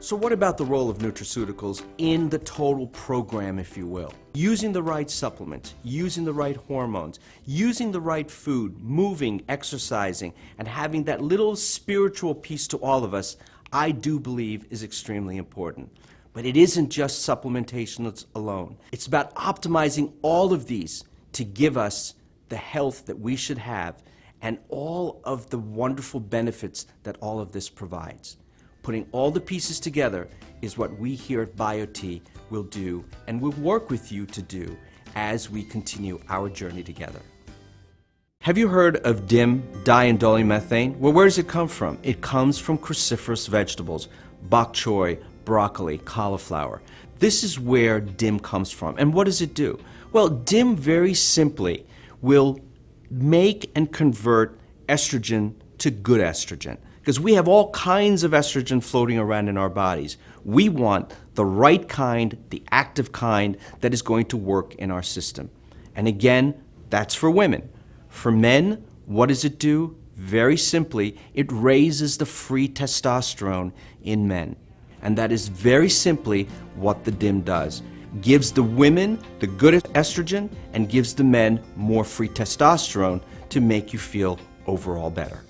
So what about the role of nutraceuticals in the total program, if you will? Using the right supplements, using the right hormones, using the right food, moving, exercising, and having that little spiritual piece to all of us, I do believe is extremely important. But it isn't just supplementation alone. It's about optimizing all of these to give us the health that we should have and all of the wonderful benefits that all of this provides. Putting all the pieces together is what we here at BioTEl will do and will work with you to do as we continue our journey together. Have you heard of DIM, diindolylmethane? Well, where does it come from? It comes from cruciferous vegetables, bok choy, broccoli, cauliflower. This is where DIM comes from. And what does it do? Well, DIM very simply will make and convert estrogen to good estrogen. Because we have all kinds of estrogen floating around in our bodies. We want the right kind, the active kind that is going to work in our system. And again, that's for women. For men, what does it do? Very simply, it raises the free testosterone in men. And that is very simply what the DIM does. Gives the women the good estrogen and gives the men more free testosterone to make you feel overall better.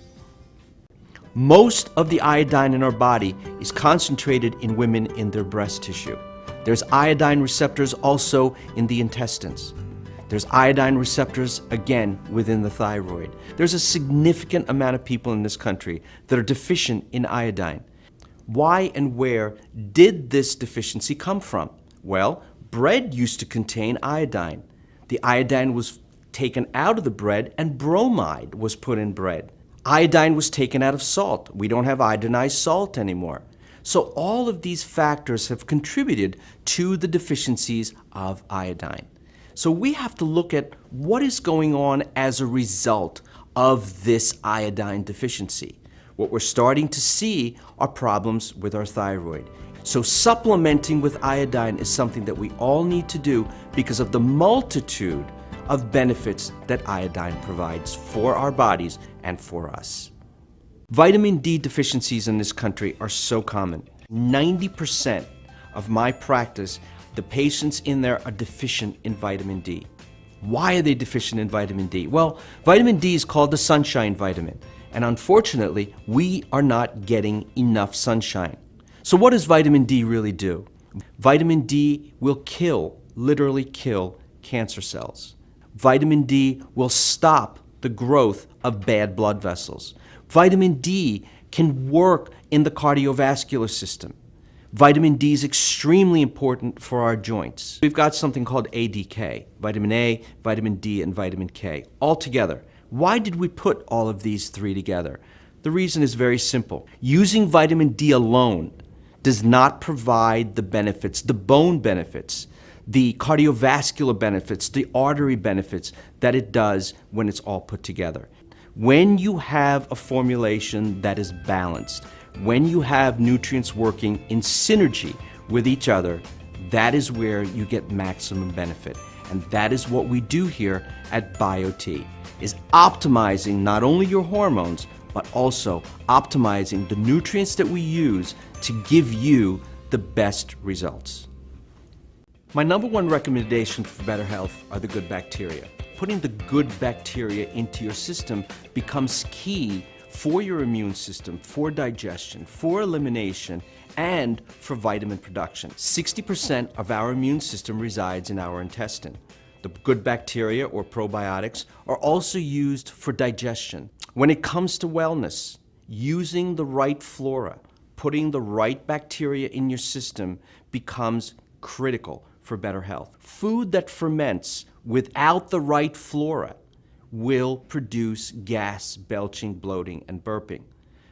Most of the iodine in our body is concentrated in women in their breast tissue. There's iodine receptors also in the intestines. There's iodine receptors, again, within the thyroid. There's a significant amount of people in this country that are deficient in iodine. Why and where did this deficiency come from? Well, bread used to contain iodine. The iodine was taken out of the bread and bromide was put in bread. Iodine was taken out of salt. We don't have iodinized salt anymore. So all of these factors have contributed to the deficiencies of iodine. So we have to look at what is going on as a result of this iodine deficiency. What we're starting to see are problems with our thyroid. So supplementing with iodine is something that we all need to do because of the multitude of benefits that iodine provides for our bodies and for us. Vitamin D deficiencies in this country are so common. 90% of my practice, the patients in there are deficient in vitamin D. Why are they deficient in vitamin D? Well, vitamin D is called the sunshine vitamin, and unfortunately, we are not getting enough sunshine. So what does vitamin D really do? Vitamin D will kill, literally kill, cancer cells. Vitamin D will stop the growth of bad blood vessels. Vitamin D can work in the cardiovascular system. Vitamin D is extremely important for our joints. We've got something called ADK, vitamin A, vitamin D, and vitamin K, all together. Why did we put all of these three together? The reason is very simple. Using vitamin D alone does not provide the benefits, the bone benefits, the cardiovascular benefits, the artery benefits that it does when it's all put together. When you have a formulation that is balanced, when you have nutrients working in synergy with each other, that is where you get maximum benefit. And that is what we do here at BioTEl, is optimizing not only your hormones, but also optimizing the nutrients that we use to give you the best results. My number one recommendation for better health are the good bacteria. Putting the good bacteria into your system becomes key for your immune system, for digestion, for elimination, and for vitamin production. 60% of our immune system resides in our intestine. The good bacteria, or probiotics, are also used for digestion. When it comes to wellness, using the right flora, putting the right bacteria in your system becomes critical for better health. Food that ferments without the right flora will produce gas, belching, bloating, and burping.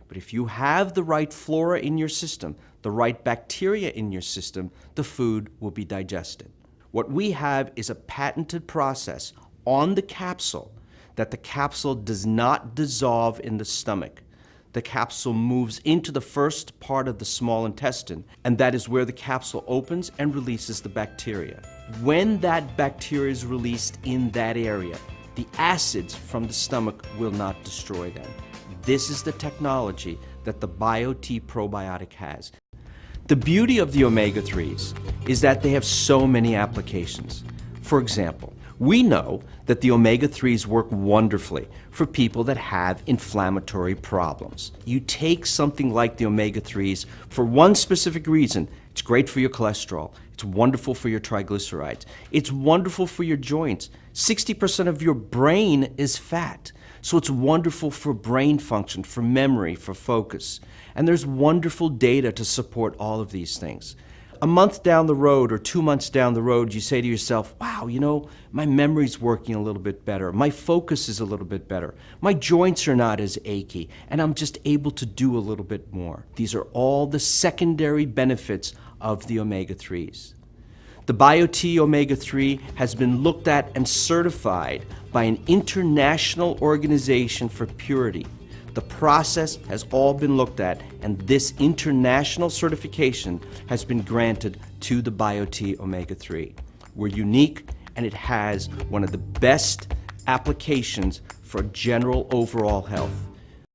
But if you have the right flora in your system, the right bacteria in your system, the food will be digested. What we have is a patented process on the capsule that the capsule does not dissolve in the stomach. The capsule moves into the first part of the small intestine, and that is where the capsule opens and releases the bacteria. When that bacteria is released in that area, the acids from the stomach will not destroy them. This is the technology that the BioTEl probiotic has. The beauty of the omega-3s is that they have so many applications. For example, we know that the omega-3s work wonderfully for people that have inflammatory problems. You take something like the omega-3s for one specific reason. It's great for your cholesterol. It's wonderful for your triglycerides. It's wonderful for your joints. 60% of your brain is fat. So it's wonderful for brain function, for memory, for focus. And there's wonderful data to support all of these things. A month down the road or 2 months down the road, you say to yourself, wow, my memory's working a little bit better. My focus is a little bit better. My joints are not as achy, and I'm just able to do a little bit more. These are all the secondary benefits of the omega-3s. The BioTEl omega-3 has been looked at and certified by an international organization for purity. The process has all been looked at, and this international certification has been granted to the BioTEl omega-3. We're unique, and it has one of the best applications for general overall health.